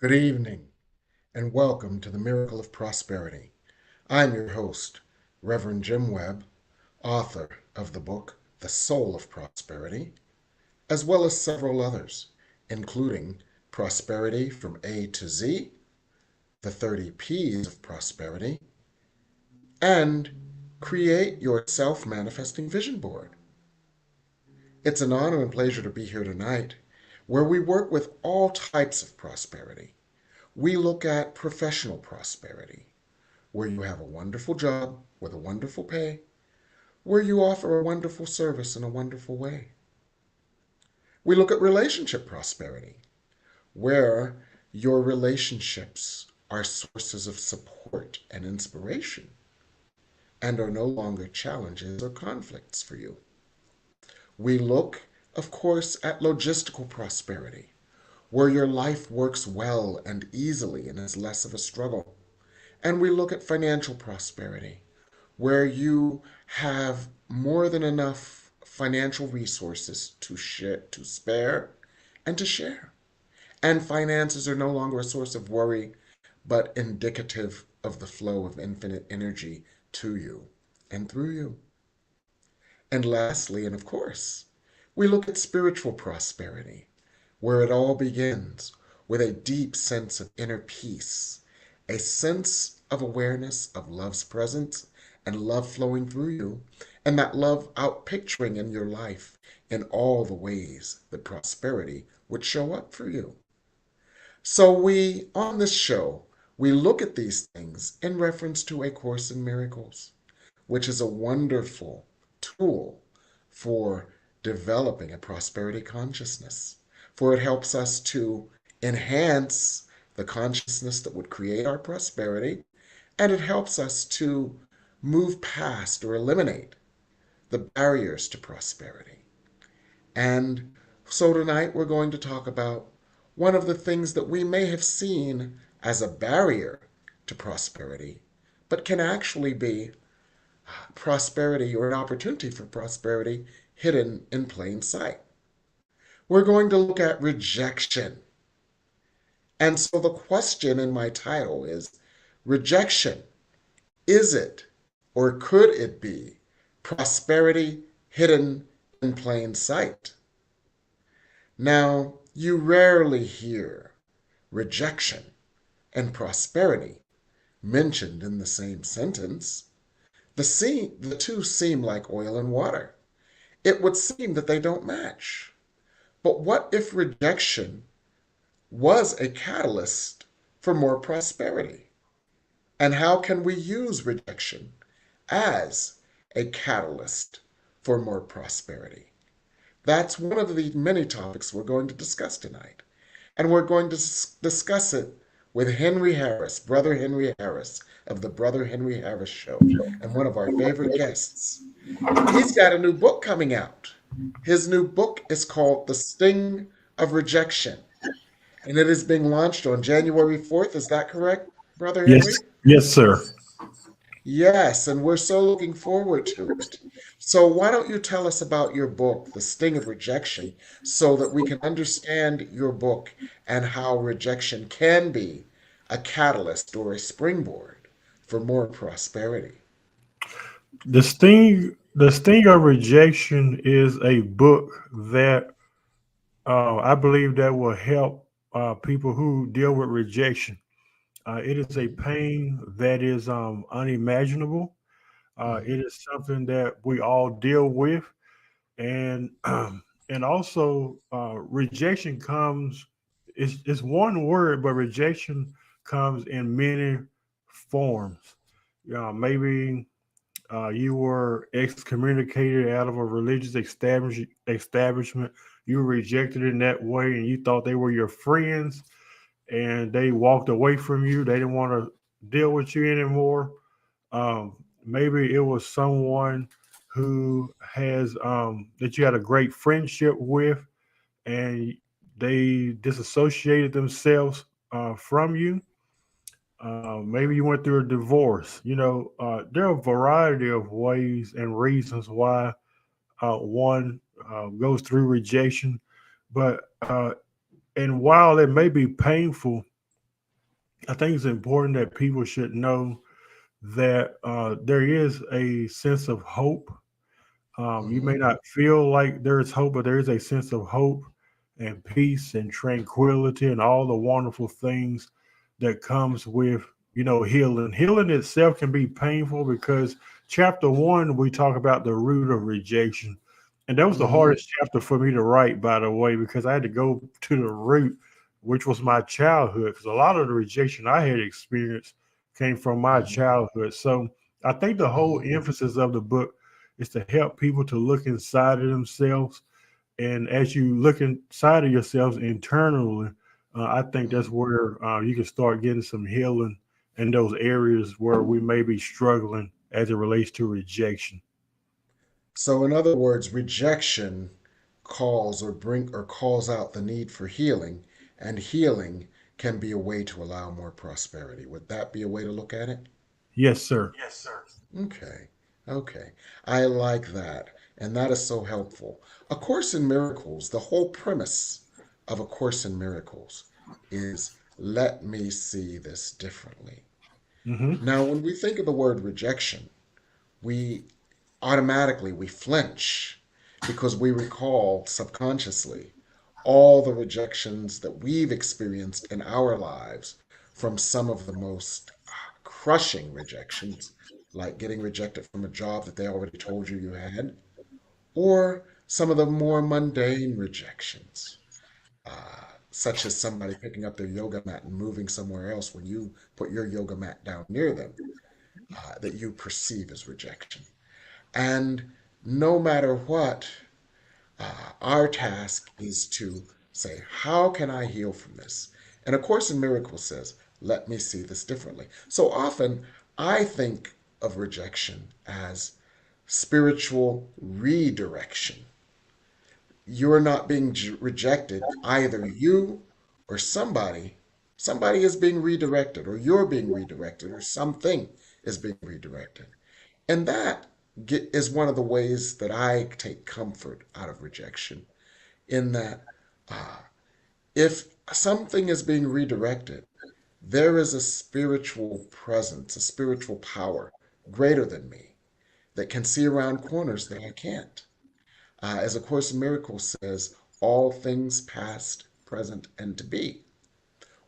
Good evening, and welcome to the Miracle of Prosperity. I'm your host, Reverend Jim Webb, author of the book The Soul of Prosperity, as well as several others, including Prosperity from A to Z, The 30 P's of Prosperity, and Create Your Self Manifesting Vision Board. It's an honor and pleasure to be here tonight, where we work with all types of prosperity. We look at professional prosperity, where you have a wonderful job with a wonderful pay, where you offer a wonderful service in a wonderful way. We look at relationship prosperity, where your relationships are sources of support and inspiration and are no longer challenges or conflicts for you. We look, of course, at logistical prosperity, where your life works well and easily and is less of a struggle. And we look at financial prosperity, where you have more than enough financial resources to spare and to share. And finances are no longer a source of worry, but indicative of the flow of infinite energy to you and through you. And lastly, and of course, we look at spiritual prosperity, where it all begins with a deep sense of inner peace, a sense of awareness of love's presence and love flowing through you, and that love outpicturing in your life in all the ways that prosperity would show up for you. So on this show, we look at these things in reference to A Course in Miracles, which is a wonderful tool for developing a prosperity consciousness, for it helps us to enhance the consciousness that would create our prosperity, and it helps us to move past or eliminate the barriers to prosperity. And so tonight we're going to talk about one of the things that we may have seen as a barrier to prosperity, but can actually be prosperity or an opportunity for prosperity hidden in plain sight. We're going to look at rejection. And so the question in my title is rejection. Is it or could it be prosperity hidden in plain sight? Now, you rarely hear rejection and prosperity mentioned in the same sentence. The two seem like oil and water. It would seem that they don't match. But what if rejection was a catalyst for more prosperity? And how can we use rejection as a catalyst for more prosperity? That's one of the many topics we're going to discuss tonight. And we're going to discuss it with Henry Harris, Brother Henry Harris of the Brother Henry Harris Show, and one of our favorite guests. He's got a new book coming out. His new book is called The Sting of Rejection, and it is being launched on January 4th. Is that correct, Brother Yes, Henry? yes, sir. Yes, and we're so looking forward to it. So, why don't you tell us about your book, The Sting of Rejection, so that we can understand your book and how rejection can be a catalyst or a springboard for more prosperity? The Sting of Rejection is a book that I believe that will help people who deal with rejection. It is a Mhm, pain that is unimaginable. mhm, It is something that we all deal with, and and also rejection comes. It's one word, but rejection comes in many forms. Maybe you were excommunicated out of a religious establishment. You were rejected in that way, and you thought they were your friends, and they walked away from you. They didn't want to deal with you anymore. Maybe it was someone who has that you had a great friendship with, and they disassociated themselves from you. Maybe you went through a divorce. There are a variety of ways and reasons why one goes through rejection. But and while it may be painful, I think it's important that people should know that there is a sense of hope. You Mm-hmm. may not feel like there's hope, but there is a sense of hope and peace and tranquility and all the wonderful things that comes with healing. Healing itself can be painful because chapter one we talk about the root of rejection, and that was the Mm-hmm. hardest chapter for me to write, by the way, because I had to go to the root, which was my childhood, because a lot of the rejection I had experienced came from my Mm-hmm. childhood. So I think the whole Mm-hmm. emphasis of the book is to help people to look inside of themselves. And as you look inside of yourselves internally, I think Mm-hmm. that's where you can start getting some healing in those areas where we may be struggling as it relates to rejection. So, in other words, rejection calls out the need for healing, and healing can be a way to allow more prosperity. Would that be a way to look at it? Yes, sir. Okay, okay. I like that, and that is so helpful. A Course in Miracles, the whole premise of A Course in Miracles is let me see this differently. Hmm. Now, when we think of the word rejection, we automatically we flinch because we recall subconsciously all the rejections that we've experienced in our lives, from some of the most crushing rejections, like getting rejected from a job that they already told you had, or some of the more mundane rejections, such as somebody picking up their yoga mat and moving somewhere else when you put your yoga mat down near them, that you perceive as rejection. And no matter what, our task is to say, how can I heal from this? And A Course in Miracles says, let me see this differently. So often, I think of rejection as spiritual redirection. You're not being rejected, either you or somebody is being redirected, or you're being redirected, or something is being redirected. And that is one of the ways that I take comfort out of rejection, in that if something is being redirected, there is a spiritual presence, a spiritual power greater than me that can see around corners that I can't. As A Course in Miracles says, all things past, present, and to be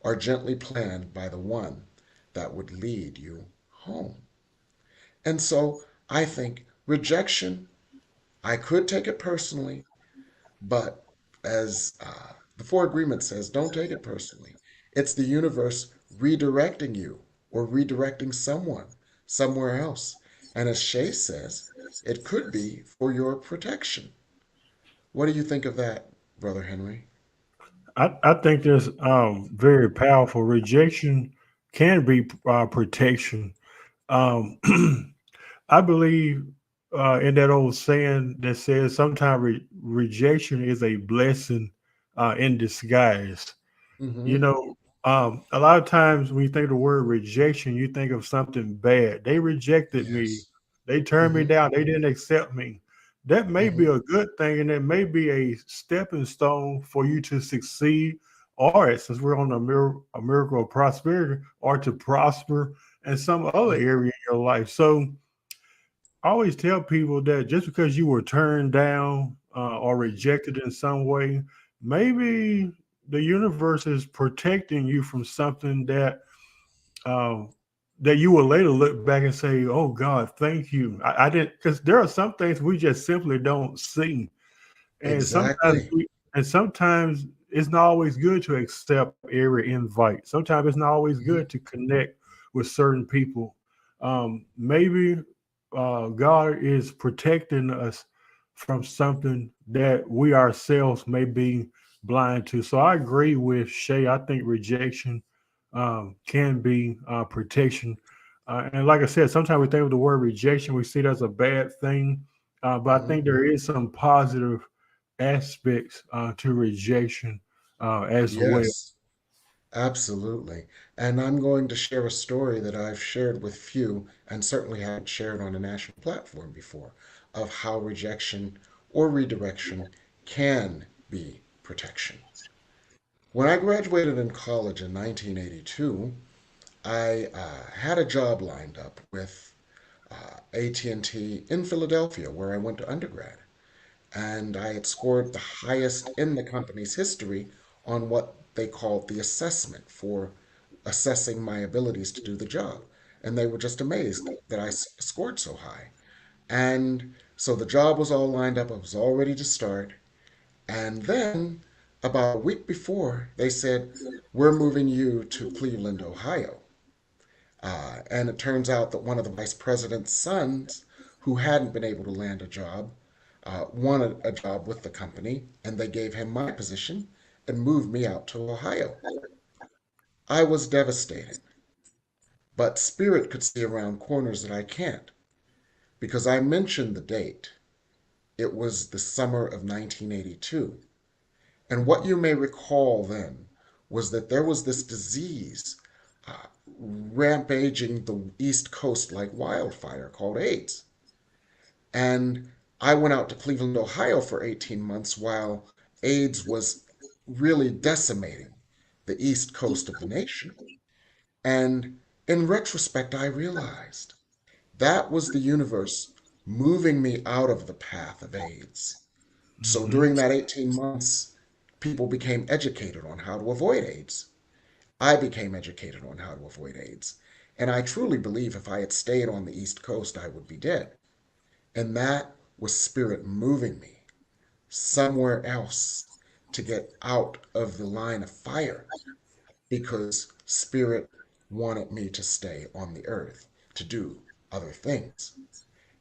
are gently planned by the one that would lead you home. And so I think rejection, I could take it personally, but as the Four Agreement says, don't take it personally. It's the universe redirecting you, or redirecting someone somewhere else. And as Shay says, it could be for your protection. What do you think of that, Brother Henry? I think that's very powerful. Rejection can be protection. Um, I believe in that old saying that says sometimes rejection is a blessing in disguise. You Mm-hmm. know, a lot of times when you think of the word rejection, you think of something bad. They rejected me. Yes. They turned me Mm-hmm. down. They didn't accept me. That may be Mm-hmm. a good thing, and it may be a stepping stone for you to succeed, or since we're on a miracle of prosperity, or to prosper in some other area in your life. So I always tell people that just because you were turned down or rejected in some way, maybe the universe is protecting you from something um, that you will later look back and say, "Oh God, thank you." I didn't, because there are some things we just simply don't see, and Exactly. sometimes it's not always good to accept every invite. Sometimes it's not always Mm-hmm. good to connect with certain people. Maybe God is protecting us from something that we ourselves may be blind to. So I agree with Shay. I think rejection can be protection. And like I said, sometimes we think of the word rejection, we see it as a bad thing. But I Mm-hmm. think there is some positive aspects to rejection as well. Yes. Absolutely. And I'm going to share a story that I've shared with few, and certainly haven't shared on a national platform before, of how rejection or redirection can be protection. When I graduated in college in 1982, I had a job lined up with AT&T in Philadelphia, where I went to undergrad, and I had scored the highest in the company's history on what they called the assessment for assessing my abilities to do the job. And they were just amazed that I scored so high. And so the job was all lined up. I was all ready to start. And then, about a week before, they said, "We're moving you to Cleveland, Ohio." And it turns out that one of the vice president's sons, who hadn't been able to land a job, won a job with the company, and they gave him my position and moved me out to Ohio. I was devastated, but Spirit could see around corners that I can't, because I mentioned the date. It was the summer of 1982. And what you may recall then was that there was this disease rampaging the East Coast like wildfire called AIDS. And I went out to Cleveland, Ohio for 18 months while AIDS was really decimating the East Coast of the nation. And in retrospect, I realized that was the universe moving me out of the path of AIDS. So Mm-hmm. during that 18 months, people became educated on how to avoid AIDS. I became educated on how to avoid AIDS. And I truly believe if I had stayed on the East Coast, I would be dead. And that was Spirit moving me somewhere else to get out of the line of fire because Spirit wanted me to stay on the earth to do other things.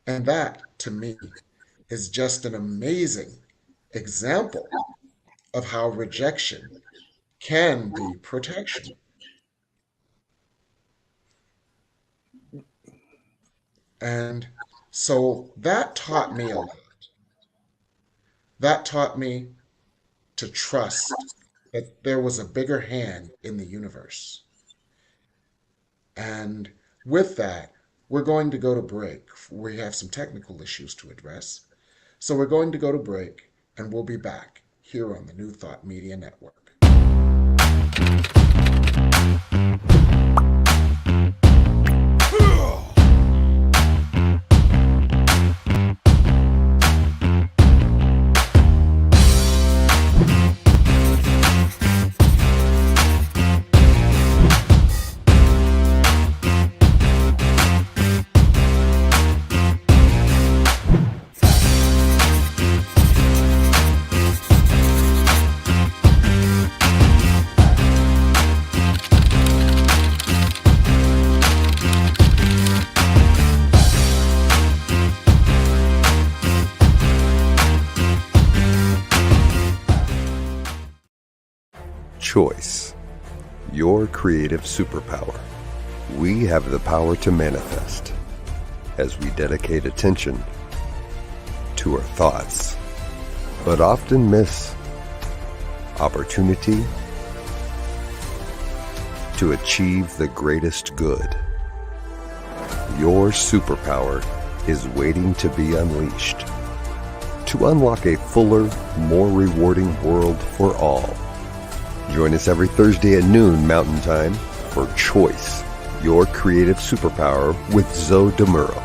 And that, to me, is just an amazing example of how rejection can be protection. And so that taught me a lot. That taught me to trust that there was a bigger hand in the universe. And with that, we're going to go to break. We have some technical issues to address. So we're going to go to break, and we'll be back here on the New Thought Media Network. Choice, your creative superpower. We have the power to manifest as we dedicate attention to our thoughts, but often miss opportunity to achieve the greatest good. Your superpower is waiting to be unleashed to unlock a fuller, more rewarding world for all. Join us every Thursday at noon Mountain Time for Choice, your creative superpower with Zoe DeMuro.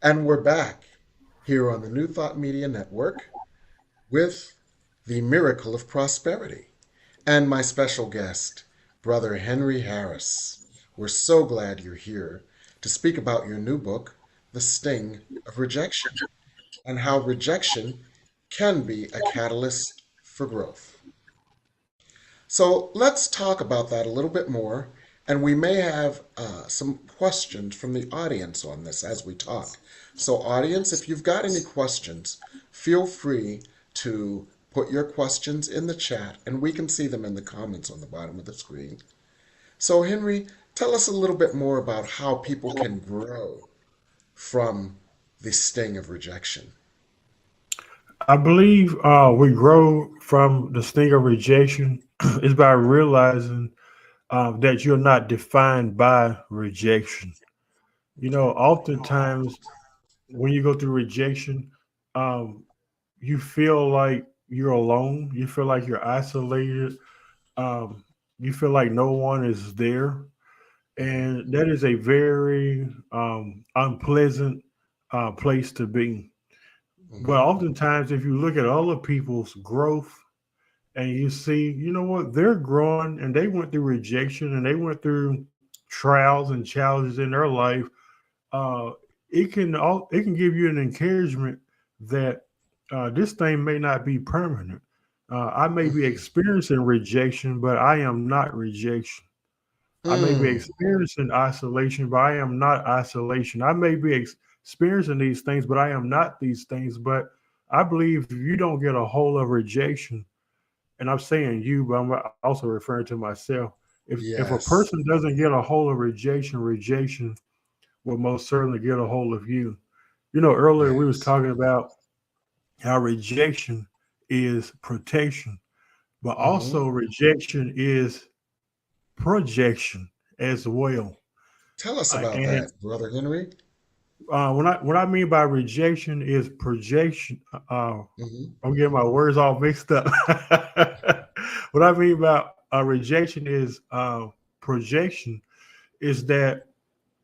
And we're back here on the New Thought Media Network with the Miracle of Prosperity and my special guest, Brother Henry Harris. We're so glad you're here to speak about your new book, The Sting of Rejection, and how rejection can be a catalyst for growth. So let's talk about that a little bit more, and we may have some questions from the audience on this as we talk. So, audience, if you've got any questions, feel free to put your questions in the chat, and we can see them in the comments on the bottom of the screen. So, Henry, tell us a little bit more about how people can grow from the sting of rejection. I believe we grow from the sting of rejection is by realizing that you're not defined by rejection. Oftentimes when you go through rejection, um, you feel like you're alone. You feel like you're isolated. Um, you feel like no one is there. Mm-hmm. And that is a very unpleasant place to be. But Mm-hmm. oftentimes, if you look at other people's growth and you see, you know what, they're growing and they went through rejection and they went through trials and challenges in their life, uh, it can give you an encouragement that this thing may not be permanent. I may be Mm-hmm. experiencing rejection, but I am not rejection. I may be Mm. experiencing isolation, but I am not isolation. I may be experiencing these things, but I am not these things. But I believe if you don't get a hold of rejection, and I'm saying you, but I'm also referring to myself. If a Yes. person doesn't get a hold of rejection, rejection will most certainly get a hold of you. Earlier we was Yes. talking about how rejection is protection, but Mm-hmm. also rejection is projection as well. Tell us about And that, Brother Henry. what I mean by rejection is projection. Mm-hmm. I'm getting my words all mixed up. What I mean by rejection is projection is that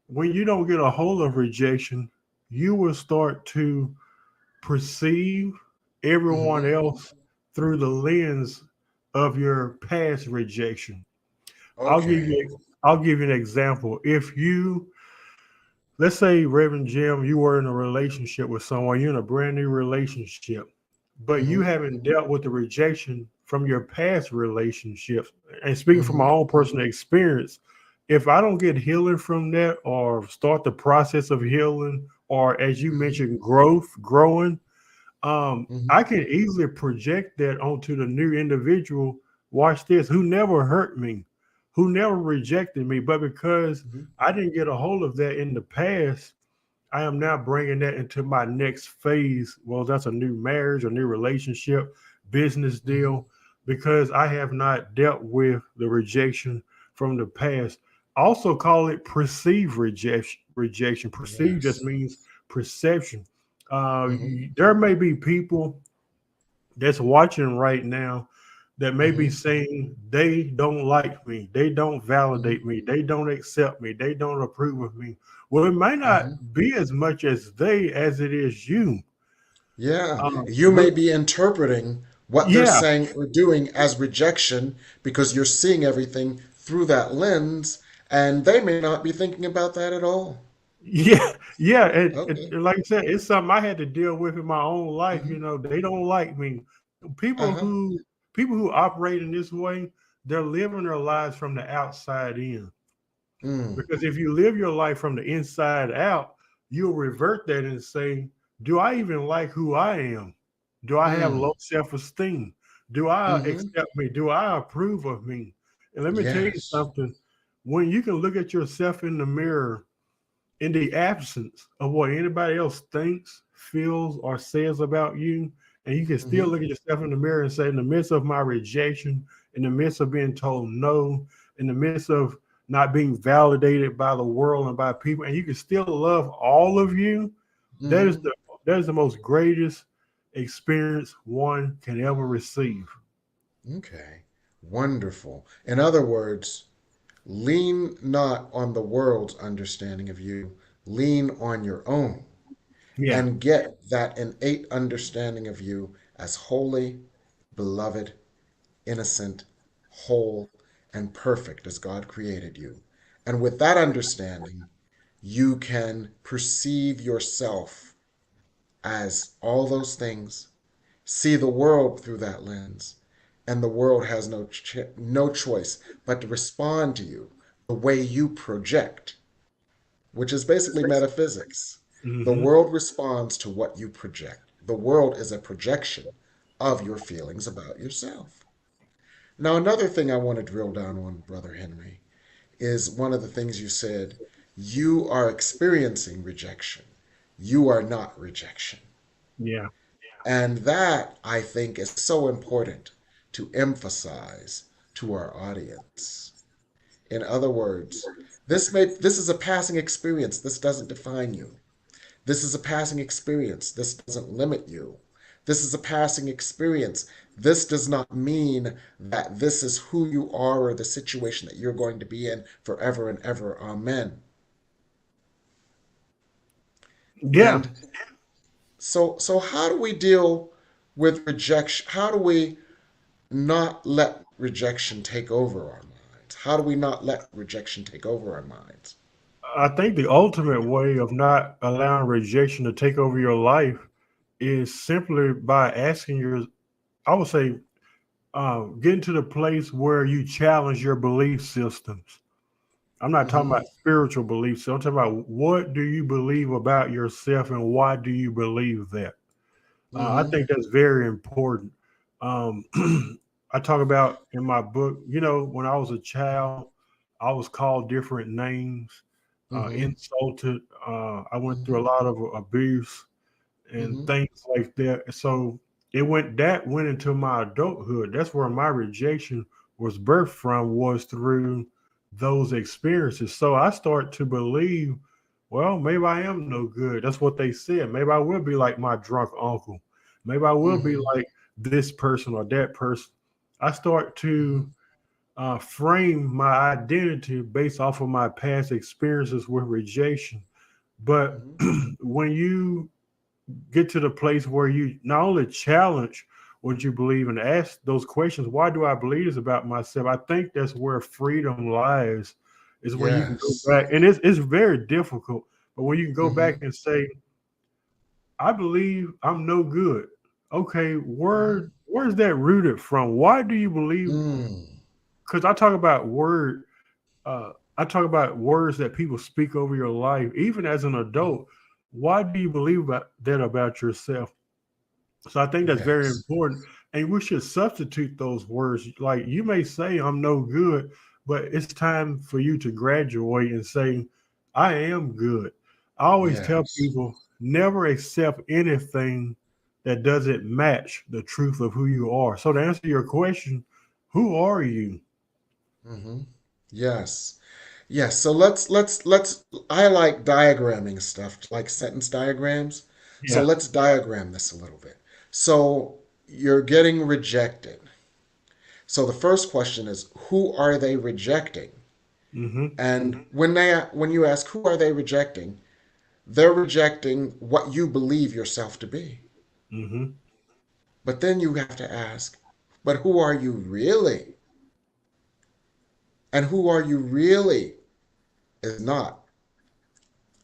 when you don't get a hold of rejection, you will start to perceive everyone Mm-hmm. else through the lens of your past rejection. I'll give Okay. you I'll give you an example. If you let's say, Reverend Jim, you were in a relationship with someone, you're in a brand new relationship, but you Mm-hmm. haven't dealt with the rejection from your past relationships. And speaking from my Mm-hmm. own personal experience, if I don't get healing from that or start the process of healing, or as you Mm-hmm. mentioned, growing, Mm-hmm. I can easily project that onto the new individual. Watch this, who never hurt me, who never rejected me, but because Mm-hmm. I didn't get a hold of that in the past, I am now bringing that into my next phase. Well, that's a new marriage, a new relationship, business Mm-hmm. deal, because I have not dealt with the rejection from the past. Also, call it perceived rejection. Rejection. Perceived just Yes. means perception. Mm-hmm. There may be people that's watching right now that may be Mm-hmm. saying they don't like me, they don't Mm-hmm. validate me, they don't accept me, they don't approve of me. Well, it may not Mm-hmm. be as much as they as it is you. Yeah. You may But be interpreting what they're yeah, saying or doing as rejection because you're seeing everything through that lens, and they may not be thinking about that at all. yeah, Okay. and like I said, it's something I had to deal with in my own life. Mm-hmm. They don't like me. People Uh-huh. who people who operate in this way, they're living their lives from the outside in. Mm. Because if you live your life from the inside out, you'll revert that and say, do I even like who I am? Do I have Mm. low self esteem? Do I Mm-hmm. accept me? Do I approve of me? And let me tell you Yes. something, when you can look at yourself in the mirror in the absence of what anybody else thinks, feels, or says about you, and you can still Mm-hmm. look at yourself in the mirror and say, in the midst of my rejection, in the midst of being told no, in the midst of not being validated by the world and by people, and you can still love all of you, that is Mm-hmm. the most greatest experience one can ever receive. Okay. Wonderful. In other words, lean not on the world's understanding of you, lean on your own. Yeah. and get that innate understanding of you as holy, beloved, innocent, whole, and perfect as God created you. And with that understanding, you can perceive yourself as all those things, see the world through that lens, and the world has no choice but to respond to you the way you project, which is basically metaphysics. The Hmm. world responds to what you project. The world is a projection of your feelings about yourself. Now, another thing I want to drill down on, Brother Henry, is one of the things you said. You are experiencing rejection. You are not rejection. Yeah. And that, I think, is so important to emphasize to our audience. In other words, this is a passing experience. This doesn't define you. This is a passing experience. This doesn't limit you. This is a passing experience. This does not mean that this is who you are or the situation that you're going to be in forever and ever. Amen. Yeah. And so how do we deal with rejection? How do we not let rejection take over our minds? How do we not let rejection take over our minds? I think the ultimate way of not allowing rejection to take over your life is simply by asking I would say, getting to the place where you challenge your belief systems. I'm not talking Mm-hmm. about spiritual beliefs. I'm talking about what do you believe about yourself and why do you believe that? I Mm-hmm. think that's very important. Um, I talk about in my book, when I was a child, I was called different names, Mm-hmm. insulted. I went through Mm-hmm. a lot of abuse and Mm-hmm. things like that. So that went into my adulthood. That's where my rejection was birthed from, was through those experiences. So I start to believe, well, maybe I am no good. That's what they said. Maybe I will be like my drunk uncle. Maybe I will be Mm-hmm. like this person or that person. I start to frame my identity based off of my past experiences with rejection. But Mm-hmm. when you get to the place where you not only challenge what you believe and ask those questions, why do I believe this about myself? I think that's where freedom lies, is when you can go Yes. back, and it's very difficult, but when you can go Mm-hmm. back and say, I believe I'm no good. Okay, Mm-hmm. where's that rooted from? Why do you believe? Mm. Because I talk about words that people speak over your life, even as an Mm-hmm. adult. Why do you believe that about yourself? So I think that's very Yes. important. And we should substitute those words. Like, you may say, I'm no good, but it's time for you to graduate and say, I am good. I always tell Yes. people, never accept anything that doesn't match the truth of who you are. So to answer your question, who are you? Mm-hmm. Yes. Yes. So let's I like diagramming stuff, like sentence diagrams. So Yeah. let's diagram this a little bit. So you're getting rejected. So the first question is, who are they rejecting? Mm-hmm. And when you ask who are they rejecting, they're rejecting what you believe yourself to be. Mm-hmm. But then you have to ask, but who are you really? And who are you really is not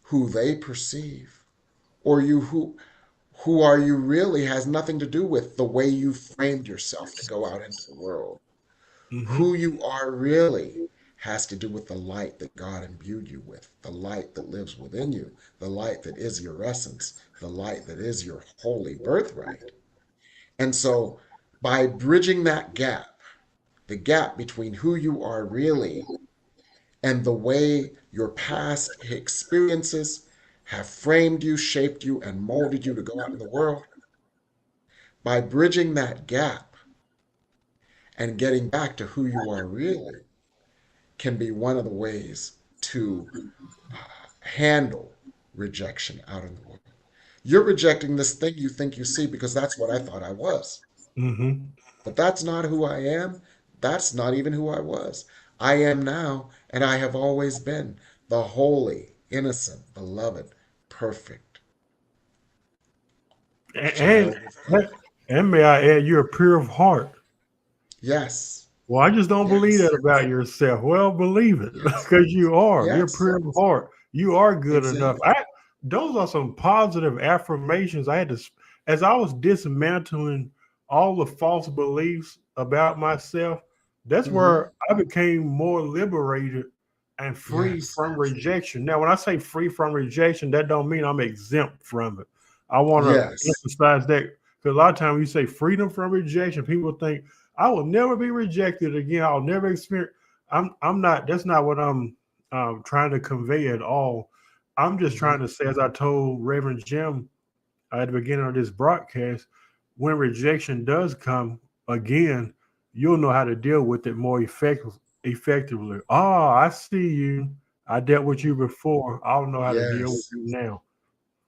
who they perceive. Or who are you really has nothing to do with the way you framed yourself to go out into the world. Who Mm-hmm. you are really has to do with the light that God imbued you with, the light that lives within you, the light that is your essence, the light that is your holy birthright. And so by bridging that gap, the gap between who you are really and the way your past experiences have framed you, shaped you, and molded you to go out in the world, by bridging that gap and getting back to who you are really can be one of the ways to handle rejection out in the world. You're rejecting this thing you think you see because that's what I thought I was. Mm-hmm. But that's not who I am. That's not even who I was. I am now, and I have always been the holy, innocent, beloved, perfect. And, Child of God. and may I add, you're pure of heart. Yes. Well, I just don't believe that Yes. about yourself. Well, believe it Yes. because you are. You're Yes. pure of heart. You are good enough. Exactly. Those are some positive affirmations I had to, as I was dismantling all the false beliefs about myself. That's Mm-hmm. where I became more liberated and free Yes. from rejection. Now, when I say free from rejection, that don't mean I'm exempt from it. I want to Yes. emphasize that because a lot of times you say freedom from rejection, people think I will never be rejected again. I'll never experience. I'm not. That's not what I'm trying to convey at all. I'm just Mm-hmm. trying to say, as I told Reverend Jim at the beginning of this broadcast, when rejection does come again, you'll know how to deal with it more effectively. Oh, I see you. I dealt with you before. I'll know how to deal with Yes. you now.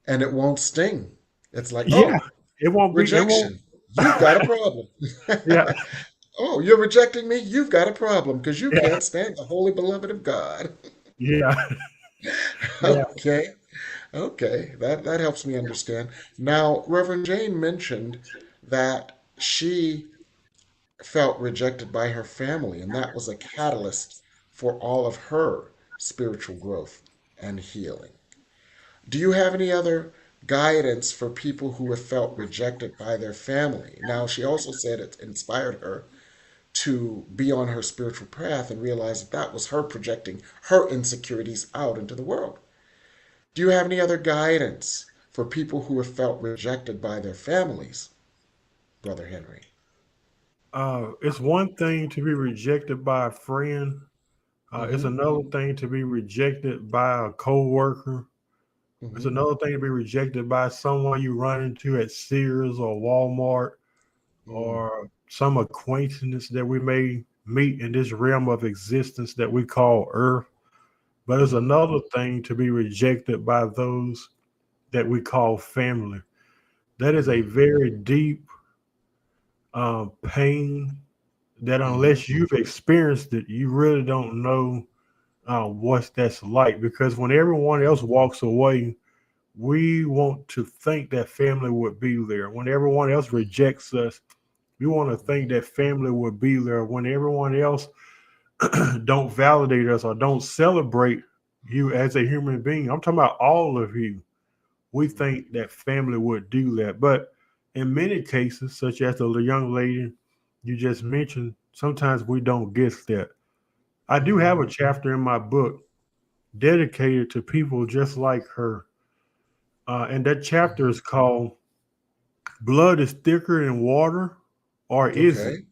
And it won't sting. It's like, Yeah, oh, it won't be. It won't. rejection. You've got a problem. Yeah, Oh, you're rejecting me? You've got a problem because you yeah, can't stand the holy beloved of God. yeah, yeah. Okay. Okay. That helps me understand. Now, Reverend Jane mentioned that she felt rejected by her family, and that was a catalyst for all of her spiritual growth and healing. Do you have any other guidance for people who have felt rejected by their family? Now, she also said it inspired her to be on her spiritual path and realize that that was her projecting her insecurities out into the world. Do you have any other guidance for people who have felt rejected by their families, Brother Henry? It's one thing to be rejected by a friend. It's Mm-hmm. another thing to be rejected by a coworker. It's Mm-hmm. another thing to be rejected by someone you run into at Sears or Walmart Mm. or some acquaintance that we may meet in this realm of existence that we call Earth. But it's Mm-hmm. another thing to be rejected by those that we call family. That is a Mm. very deep pain that Mm-hmm. unless you've experienced it, you really don't know what that's like. Because when everyone else walks away, we want to think that family would be there. When everyone else rejects us, we want to think that family would be there. When everyone else don't validate us or don't celebrate you as a human being, I'm talking about all of you. We think that family would do that. But in many cases, such as the young lady you just mentioned, sometimes we don't get that. I do Mm-hmm. have a chapter in my book dedicated to people just like her. And that chapter is called Blood is Thicker Than Water, or Is It? Okay.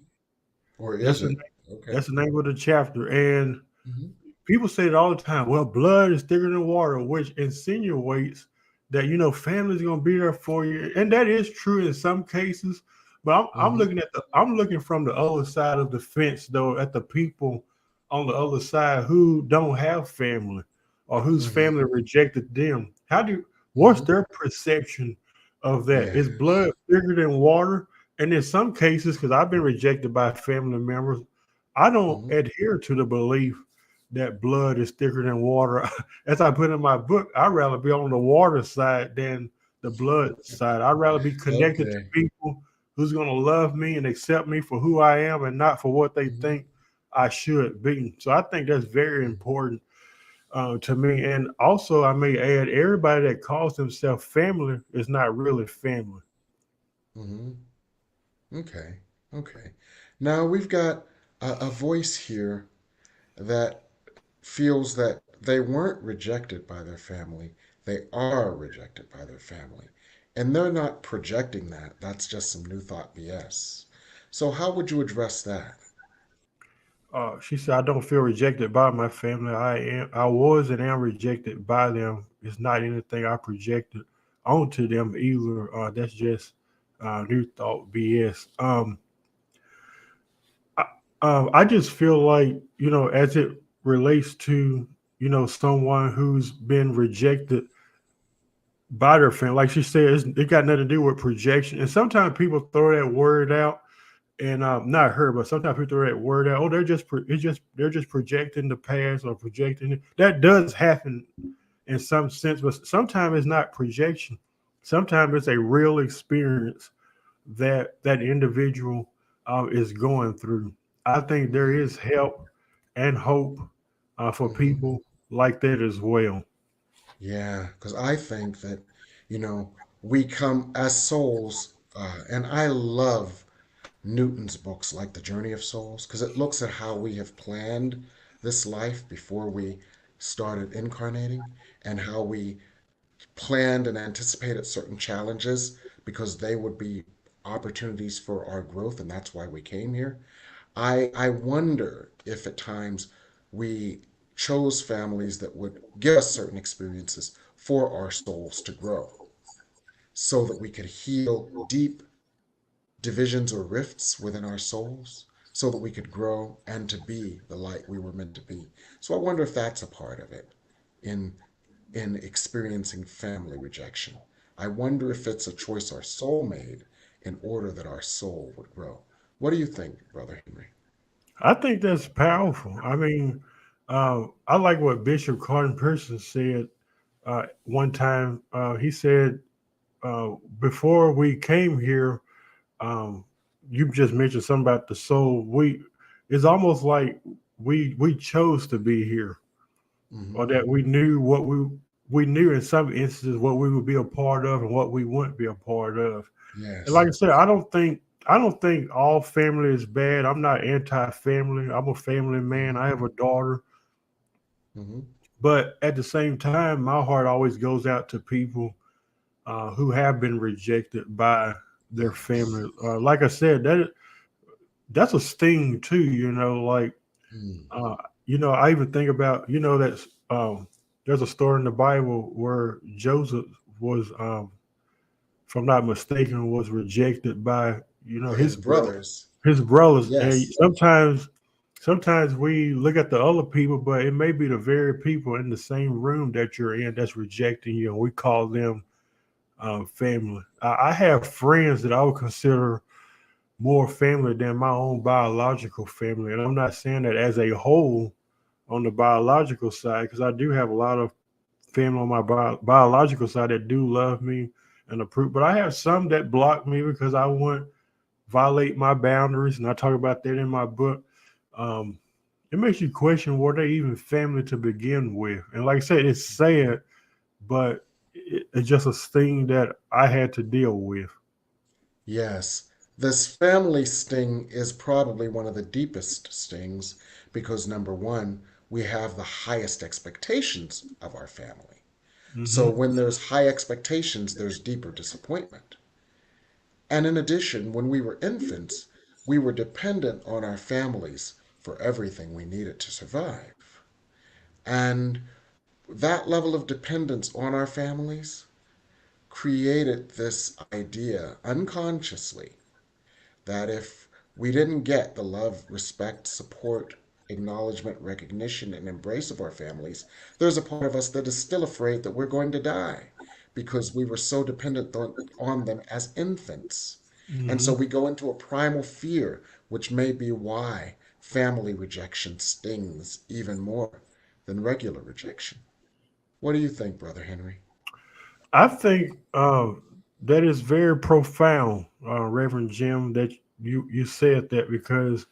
Or That's is the, it? Okay. that's the name of the chapter. And Mm-hmm. people say it all the time. Well, blood is thicker than water, which insinuates that family's gonna be there for you, and that is true in some cases. But I'm Mm-hmm. looking from the other side of the fence, though, at the people on the other side who don't have family or whose Mm-hmm. family rejected them. What's Mm-hmm. their perception of that? Is Yes. blood thicker than water? And in some cases, because I've been rejected by family members, I don't Mm-hmm. adhere to the belief that blood is thicker than water. As I put in my book, I'd rather be on the water side than the blood side. I'd rather be connected to Okay. people who's going to love me and accept me for who I am and not for what they Mm-hmm. think I should be. So I think that's very important to me. And also, I may add, everybody that calls themselves family is not really family. Mm-hmm. Okay. Okay. Now we've got a voice here that feels that they weren't rejected by their family. They are rejected by their family. And they're not projecting that. That's just some new thought BS. So, how would you address that? She said, "I don't feel rejected by my family. I was and am rejected by them. It's not anything I projected onto them either. That's just new thought BS." I, I just feel like as it relates to someone who's been rejected by their family, like she said, it got nothing to do with projection. And sometimes people throw that word out and not her, but sometimes people throw that word out. Oh, they're just projecting the past or projecting it. That does happen in some sense, but sometimes it's not projection. sometimes it's a real experience that that individual is going through. I think there is help and hope for Hmm. people like that as well. Yeah, because I think that, you know, we come as souls, and I love Newton's books like The Journey of Souls because it looks at how we have planned this life before we started incarnating and how we planned and anticipated certain challenges because they would be opportunities for our growth, and that's why we came here. I wonder if at times we chose families that would give us certain experiences for our souls to grow so that we could heal deep divisions or rifts within our souls so that we could grow and to be the light we were meant to be. So I wonder if that's a part of it in experiencing family rejection. I wonder if it's a choice our soul made in order that our soul would grow. What do you think, Brother Henry? I think that's powerful. I mean, I like what Bishop Carden Pearson said one time. He said, before we came here, um, you just mentioned something about the soul. It's almost like we chose to be here, Mm-hmm. or that we knew what we knew in some instances what we would be a part of and what we wouldn't be a part of. And like Yes. I said, I don't think all family is bad. I'm not anti-family. I'm a family man. Mm-hmm. I have a daughter, Mm-hmm. but at the same time, my heart always goes out to people who have been rejected by their Yes. family. Like I said, that's a sting too. Like Mm. uh, I even think about that there's a story in the Bible where Joseph was, if I'm not mistaken, was rejected by His brothers. his brothers. And Yes. sometimes we look at the other people, but it may be the very people in the same room that you're in that's rejecting you, and we call them family. I have friends that I would consider more family than my own biological family, and I'm not saying that as a whole on the biological side, because I do have a lot of family on my biological side that do love me and approve, but I have some that block me because I won't violate my boundaries, and I talk about that in my book. Um, it makes you question, were they even family to begin with? And like I said, it's sad, but it's just a thing that I had to deal with. Yes. This family sting is probably one of the deepest stings because, number one, we have the highest expectations of our family. So Hmm. when there's high expectations, there's deeper disappointment. And in addition, when we were infants, we were dependent on our families for everything we needed to survive. And that level of dependence on our families created this idea unconsciously that if we didn't get the love, respect, support, acknowledgement, recognition, and embrace of our families, there's a part of us that is still afraid that we're going to die because we were so dependent on them as infants. And so Hmm. we go into a primal fear, which may be why family rejection stings even more than regular rejection. What do you think, Brother Henry? I think that is very profound, Reverend Jim, that you said that, because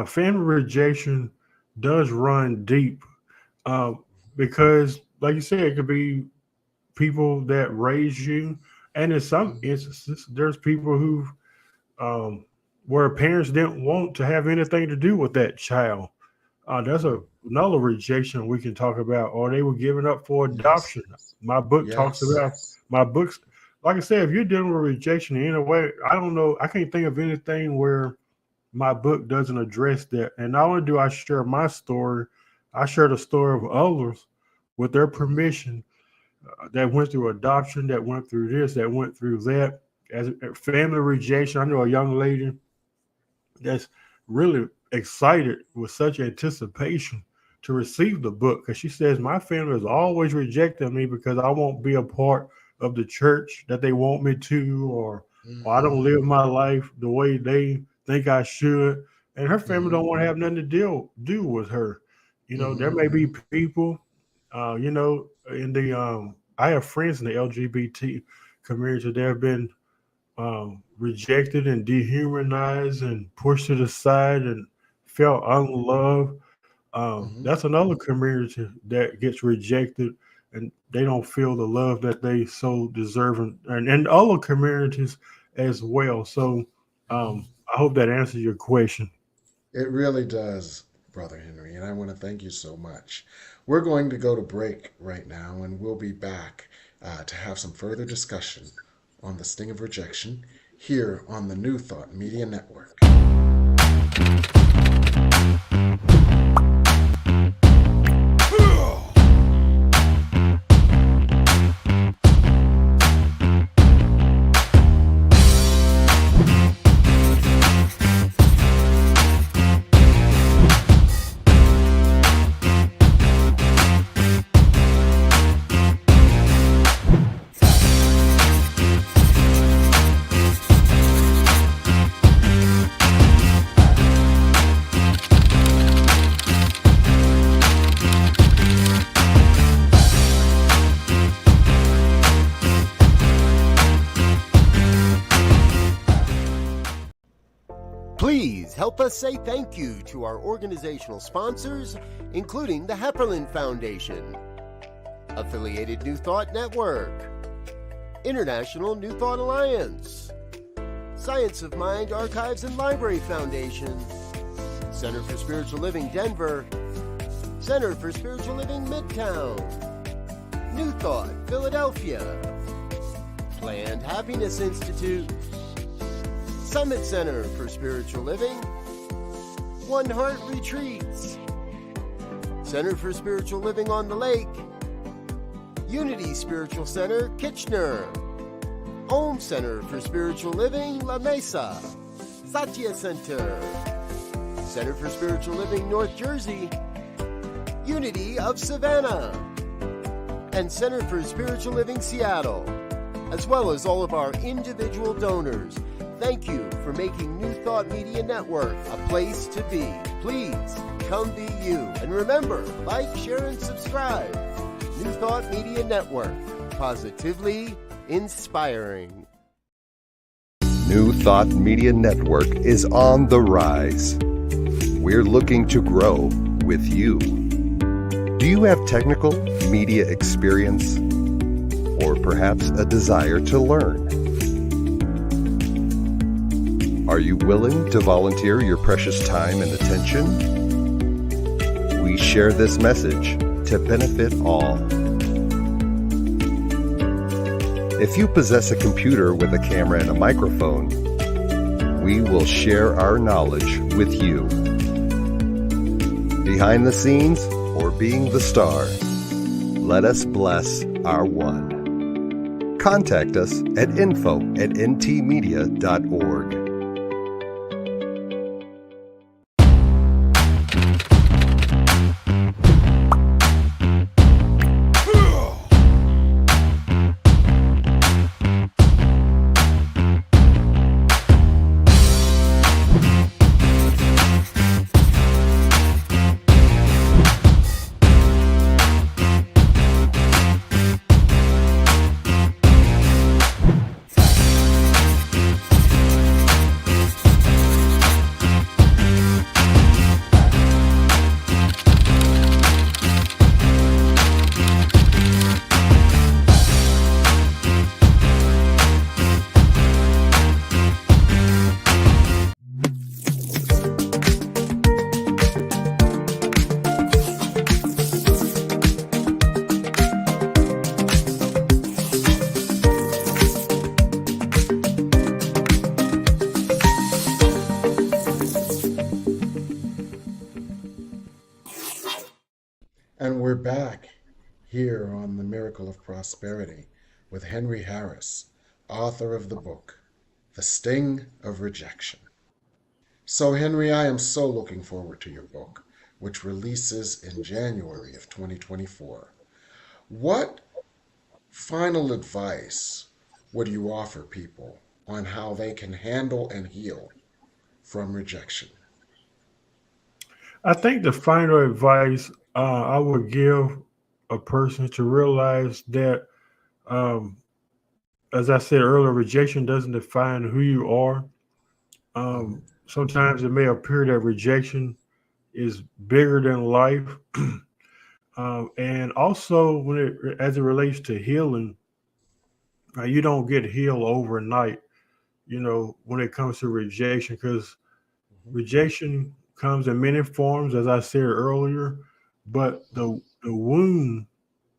family rejection does run deep. Um, because, like you said, it could be people that raise you, and in some Mm-hmm. instances, there's people who um, where parents didn't want to have anything to do with that child. That's another rejection we can talk about, or they were given up for Yes. adoption. My book talks Yes. about my books. Like I said, if you're dealing with rejection in any way, I don't know. I can't think of anything where my book doesn't address that. And not only do I share my story, I share the story of others with their Mm-hmm. permission that went through adoption, that went through this, that went through that. As family rejection, I know a young lady that's really excited with such anticipation to receive the book, because she says my family has always rejected me because I won't be a part of the church that they want me to, or I don't live Mm-hmm. my life the way they think I should, and her family Mm-hmm. don't want to have nothing to do with her. There Mm-hmm. may be people, in the I have friends in the LGBT community that have been rejected and dehumanized and pushed to the side and felt unloved. That's another community that gets rejected and they don't feel the love that they so deserve, and other communities as well. So I hope that answers your question. It really does, Brother Henry, and I want to thank you so much. We're going to go to break right now, and we'll be back to have some further discussion on the Sting of Rejection here on the New Thought Media Network. Please help us say thank you to our organizational sponsors, including the Hepperlin Foundation, Affiliated New Thought Network, International New Thought Alliance, Science of Mind Archives and Library Foundation, Center for Spiritual Living Denver, Center for Spiritual Living Midtown, New Thought Philadelphia, Planned Happiness Institute, Summit Center for Spiritual Living, One Heart Retreats, Center for Spiritual Living on the Lake, Unity Spiritual Center, Kitchener, Om Center for Spiritual Living, La Mesa, Satya Center, Center for Spiritual Living, North Jersey, Unity of Savannah, and Center for Spiritual Living, Seattle, as well as all of our individual donors. Thank you for making New Thought Media Network a place to be. Please come be you. And remember, like, share, and subscribe. New Thought Media Network, positively inspiring. New Thought Media Network is on the rise. We're looking to grow with you. Do you have technical media experience or perhaps a desire to learn? Are you willing to volunteer your precious time and attention? We share this message to benefit all. If you possess a computer with a camera and a microphone, we will share our knowledge with you. Behind the scenes or being the star, let us bless our one. Contact us at info@ntmedia.org. And we're back here on The Miracle of Prosperity with Henry Harris, author of the book, The Sting of Rejection. So, Henry, I am so looking forward to your book, which releases in January of 2024. What final advice would you offer people on how they can handle and heal from rejection? I think the final advice I would give a person to realize that um, as I said earlier, rejection doesn't define who you are. Mm-hmm. Sometimes it may appear that rejection is bigger than life. And also, as it relates to healing, you don't get healed overnight. When it comes to rejection, because Mm-hmm. rejection comes in many forms, as I said earlier, but the wound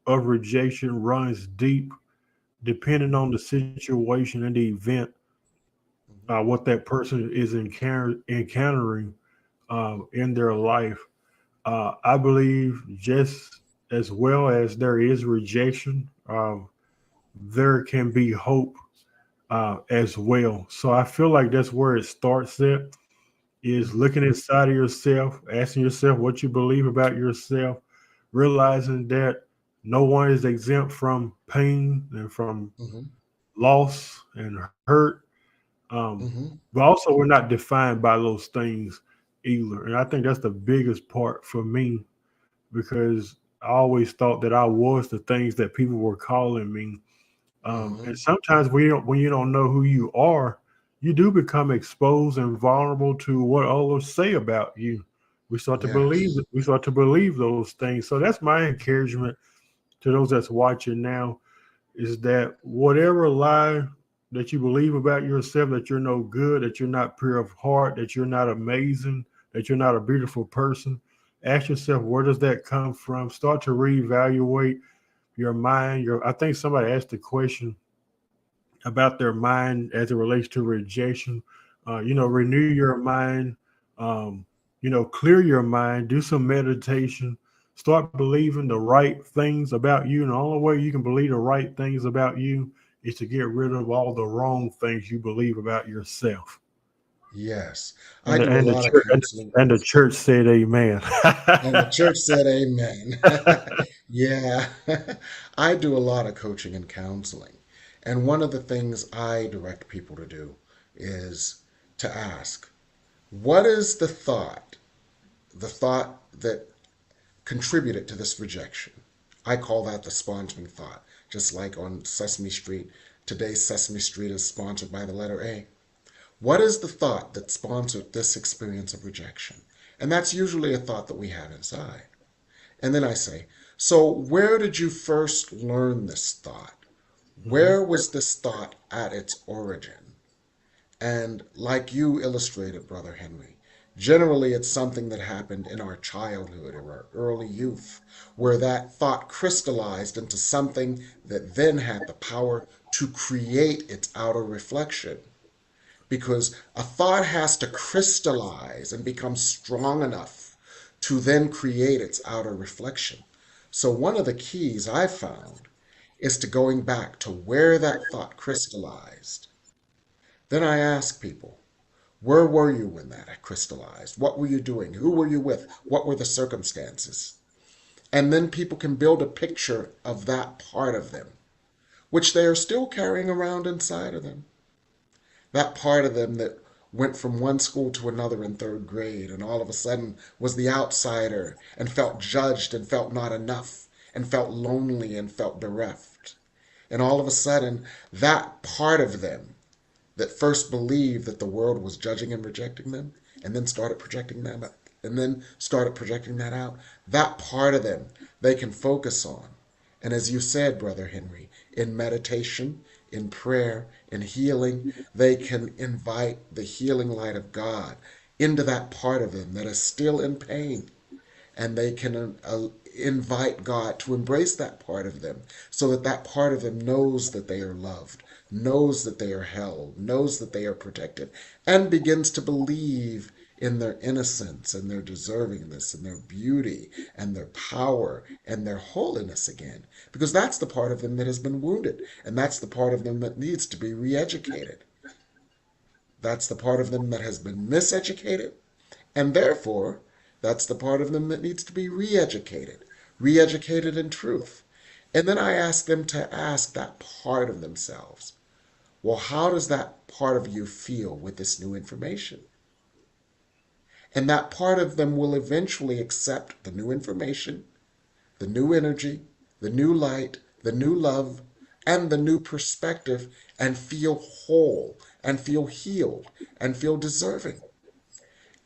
of rejection runs deep, depending on the situation and the event, Mm-hmm. what that person is encountering in their life. I believe just as well as there is rejection, there can be hope as well. So I feel like that's where it starts at, is Mm-hmm. looking inside of yourself, asking yourself what you believe about yourself, realizing that no one is exempt from pain and from Mm-hmm. loss and hurt. Mm-hmm. But also, we're not defined by those things either. And I think that's the biggest part for me, because I always thought that I was the things that people were calling me. Mm-hmm. And sometimes when you don't know who you are, you do become exposed and vulnerable to what others say about you. Yes. We start to believe those things. So that's my encouragement to those that's watching now, is that whatever lie that you believe about yourself, that you're no good, that you're not pure of heart, that you're not amazing, that you're not a beautiful person, ask yourself, where does that come from? Start to reevaluate your mind. I think somebody asked the question about their mind as it relates to rejection. Renew your mind. Um, clear your mind. Do some meditation. Start believing the right things about you. And the only way you can believe the right things about you is to get rid of all the wrong things you believe about yourself. Yes. I And the, do a and the lot of church counseling. and the church said, "Amen." And the church said amen. Yeah. I do a lot of coaching and counseling. And one of the things I direct people to do is to ask, what is the thought that contributed to this rejection? I call that the sponsoring thought. Just like on Sesame Street, today's Sesame Street is sponsored by the letter A. What is the thought that sponsored this experience of rejection? And that's usually a thought that we have inside. And then I say, so where did you first learn this thought? Mhm. Where was this thought at its origin? And like you illustrated, Brother Henry, generally it's something that happened in our childhood or our early youth, where that thought crystallized into something that then had the power to create its outer reflection. Because a thought has to crystallize and become strong enough to then create its outer reflection. So, one of the keys I've found is to going back to where that thought crystallized. Then I ask people, where were you when that crystallized? What were you doing? Who were you with? What were the circumstances? And then people can build a picture of that part of them, which they are still carrying around inside of them. That part of them that went from one school to another in third grade and all of a sudden was the outsider and felt judged and felt not enough and felt lonely and felt bereft. And all of a sudden, that part of them that first believed that the world was judging and rejecting them and then started projecting that out, that part of them they can focus on. And as you said, Brother Henry, in meditation, in prayer, in healing, they can invite the healing light of God into that part of them that is still in pain, and they can invite God to embrace that part of them so that that part of them knows that they are loved, knows that they are held, knows that they are protected, and begins to believe in their innocence and their deservingness and their beauty and their power and their holiness again. Because that's the part of them that has been wounded, and that's the part of them that needs to be re educated. That's the part of them that has been miseducated, and therefore, that's the part of them that needs to be re educated in truth. And then I ask them to ask that part of themselves, well, how does that part of you feel with this new information? And that part of them will eventually accept the new information, the new energy, the new light, the new love, and the new perspective and feel whole and feel healed and feel deserving.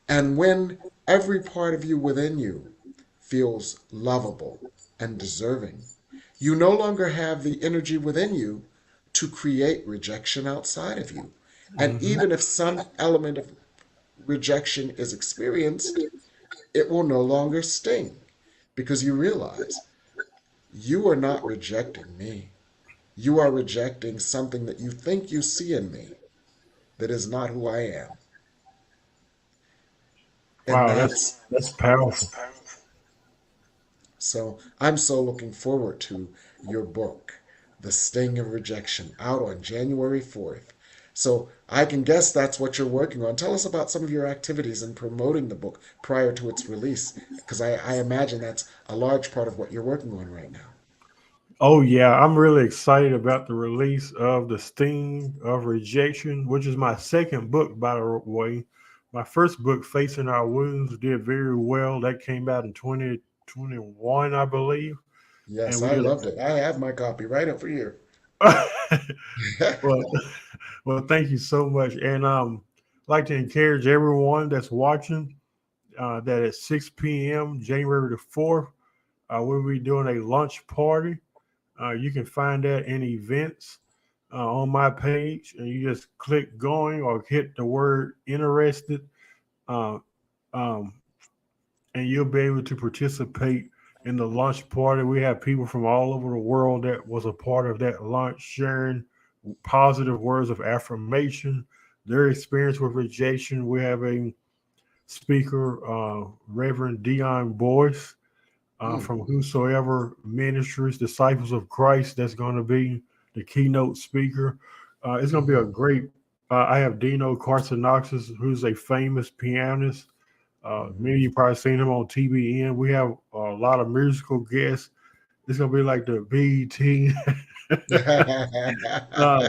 And when every part of you within you feels lovable and deserving, you no longer have the energy within you to create rejection outside of you. And Hmm. even if some element of rejection is experienced, it will no longer sting because you realize you are not rejecting me. You are rejecting something that you think you see in me that is not who I am. And Wow, that's that's powerful. so I'm so looking forward to your book, The Sting of Rejection, out on January 4th. So I can guess that's what you're working on. Tell us about some of your activities in promoting the book prior to its release, because I imagine that's a large part of what you're working on right now. Oh yeah, I'm really excited about the release of The Sting of Rejection, which is my second book, by the way. My first book, Facing Our Wounds, did very well. That came out in 2021, I believe. And Yes, we I did loved it. I have my copy right over here. well, well, thank you so much. And I'd like to encourage everyone that's watching that at 6 p.m. January the 4th, we'll be doing a lunch party. You can find that in events on my page, and you just click going or hit the word interested, uh, um, and you'll be able to participate in the lunch party. We have people from all over the world that was a part of that lunch sharing positive words of affirmation, their experience with rejection. We have a speaker, Reverend Dion Boyce Hmm. from Whosoever Ministries, Disciples of Christ. That's going to be the keynote speaker. It's going to be a Hmm. great. I have Dino Carsonoxis, who's a famous pianist. Many of Hmm. you probably seen him on TBN. We have a lot of musical guests. It's going to be like the BET uh,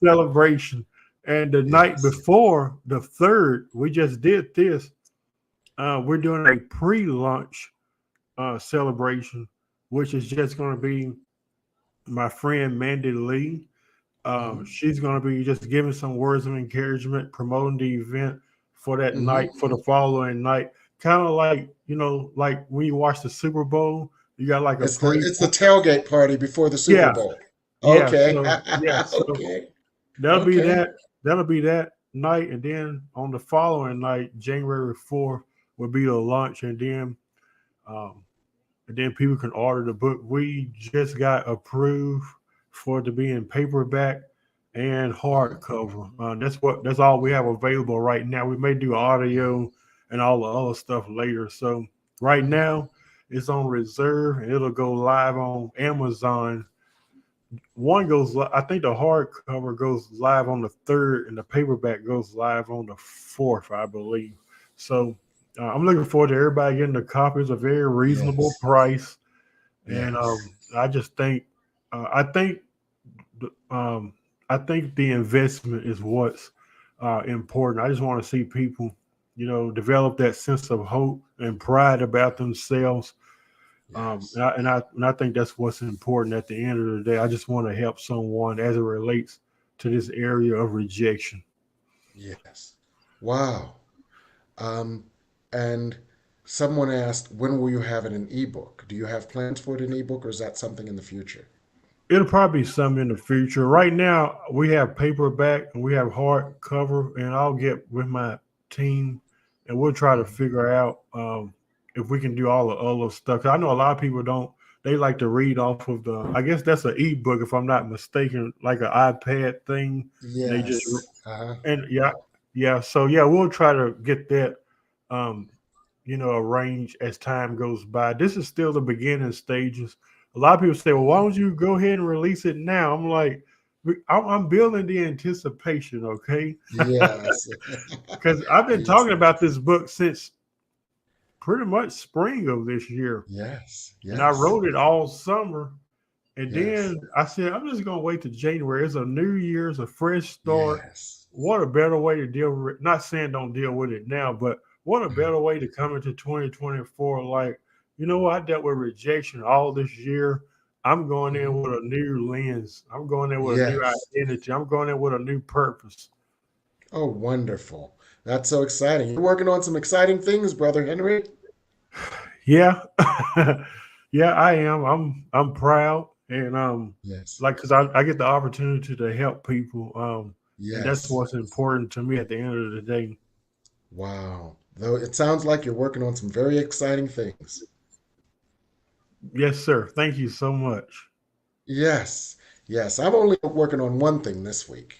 celebration. And the night Yes. before, the third, we just did this. We're doing a pre-lunch celebration, which is just going to be my friend Mandy Lee. Hmm. She's going to be just giving some words of encouragement, promoting the event for that Hmm. night, for the following night. Kind of like, like when you watch the Super Bowl, you got like a pre. It's the tailgate party before the Super Yeah, Bowl. yeah. Okay. So Okay. that'll be Okay. that. That'll be that night, and then on the following night, January 4th, will be the lunch, um, and then people can order the book. We just got approved for it to be in paperback and Hmm. hardcover. That's all we have available right now. We may do audio and all the other stuff later. So right Hmm. now, it's on reserve, and it'll go live on Amazon. One goes, I think the hardcover goes live on the third, and the paperback goes live on the fourth, I believe. So I'm looking forward to everybody getting the copies, a very reasonable Yes. price, and Yes. I just think, I think, um, I think the investment is what's important. I just want to see people, develop that sense of hope and pride about themselves, Yes. and I think that's what's important at the end of the day. I just want to help someone as it relates to this area of rejection. Yes. Wow. Um, and someone asked, when will you have it in ebook? Do you have plans for it in ebook, or is that something in the future? It'll probably be some in the future. Right now, we have paperback and we have hardcover, and I'll get with my team and we'll try to Mhm. figure out if we can do all the other stuff. 'Cause I know a lot of people don't. They like to read off of the. I guess that's an ebook, if I'm not mistaken, like an iPad thing, and they just Yes. Uh-huh. and yeah, yeah. So yeah, we'll try to get that, um, arranged as time goes by. This is still the beginning stages. A lot of people say, "Well, why Mhm. don't you go ahead and release it now?" I'm like, I'm building the anticipation, okay? Yes. Because I've been Yes. talking about this book since pretty much spring of this year, Yes. and I Yes. wrote it all summer. And Yes. then I said, I'm just gonna wait to January. It's a new year, it's a fresh start. Yes. What a better way to deal with it. Not saying don't deal with it now, but what a Mhm. better way to come into 2024. Like, you know what? I dealt with rejection all this year. I'm going in Mhm. with a new lens. I'm going in with a new Yes. identity. I'm going in with a new purpose. Oh, wonderful. That's so exciting. You're working on some exciting things, Brother Henry. Yeah, yeah, I am. I'm proud, and Yes. like, cause I get the opportunity to help people, and that's Yes. what's important to me at the end of the day. Wow. Though it sounds like you're working on some very exciting things. Yes, sir. Thank you so much. Yes. Yes. I'm only working on one thing this week,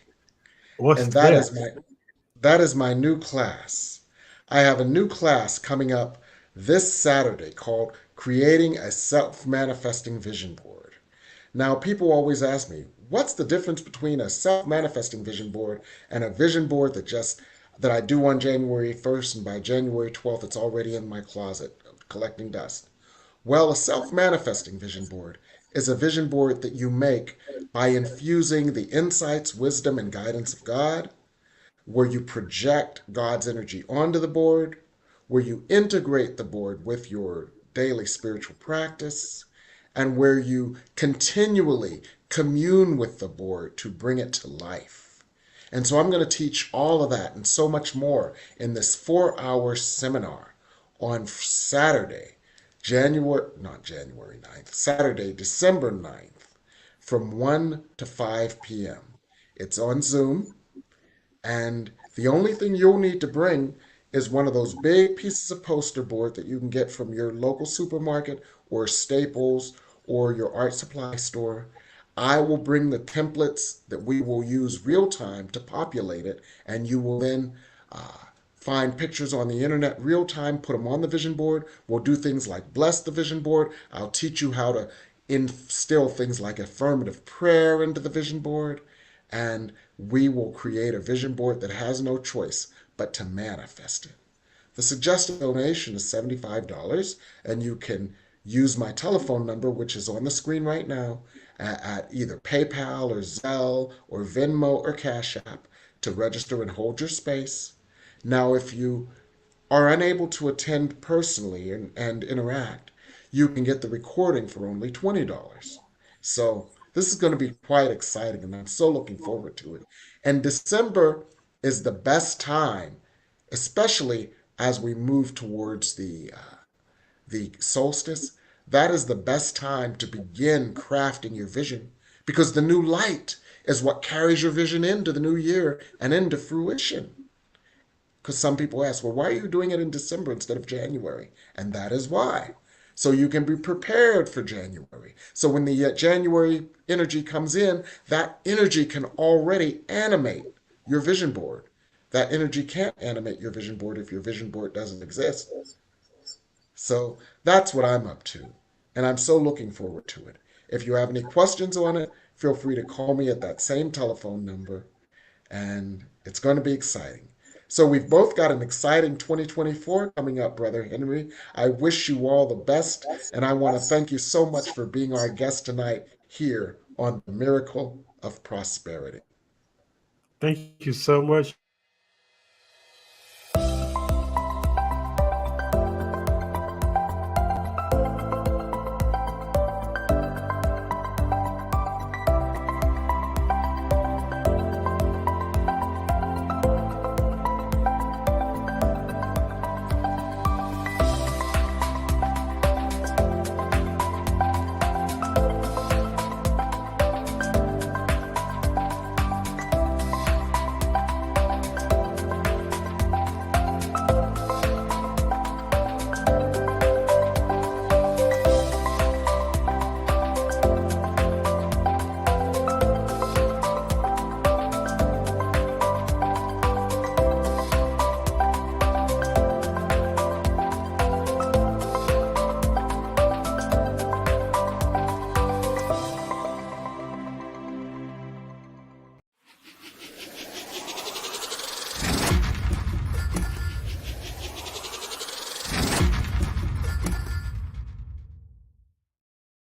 What's and that? that is my new class. I have a new class coming up this Saturday called Creating a Self-Manifesting Vision Board. Now, people always ask me, what's the difference between a self-manifesting vision board and a vision board that I do on January 1st and by January 12th it's already in my closet collecting dust? Well, a self-manifesting vision board is a vision board that you make by infusing the insights, wisdom, and guidance of God, where you project God's energy onto the board, where you integrate the board with your daily spiritual practice, and where you continually commune with the board to bring it to life. And so I'm going to teach all of that and so much more in this 4 hour seminar on Saturday, not January 9th, Saturday, December 9th, from 1 to 5 p.m. It's on Zoom. And the only thing you'll need to bring is one of those big pieces of poster board that you can get from your local supermarket or Staples or your art supply store. I will bring the templates that we will use real time to populate it, and you will then find pictures on the internet real time, put them on the vision board. We'll do things like bless the vision board. I'll teach you how to instill things like affirmative prayer into the vision board, and we will create a vision board that has no choice but to manifest it. The suggested donation is $75, and you can use my telephone number, which is on the screen right now, at either PayPal or Zelle or Venmo or Cash App to register and hold your space. Now, if you are unable to attend personally and interact, you can get the recording for only $20. So this is going to be quite exciting, and I'm so looking forward to it. And December is the best time, especially as we move towards the solstice. That is the best time to begin crafting your vision because the new light is what carries your vision into the new year and into fruition. Because some people ask, well, why are you doing it in December instead of January? And that is why. So you can be prepared for January. So when the January energy comes in, that energy can already animate your vision board. That energy can't animate your vision board if your vision board doesn't exist. So that's what I'm up to. And I'm so looking forward to it. If you have any questions on it, feel free to call me at that same telephone number, and it's going to be exciting. So we've both got an exciting 2024 coming up, Brother Henry. I wish you all the best, and I want to thank you so much for being our guest tonight here on the Miracle of Prosperity. Thank you so much.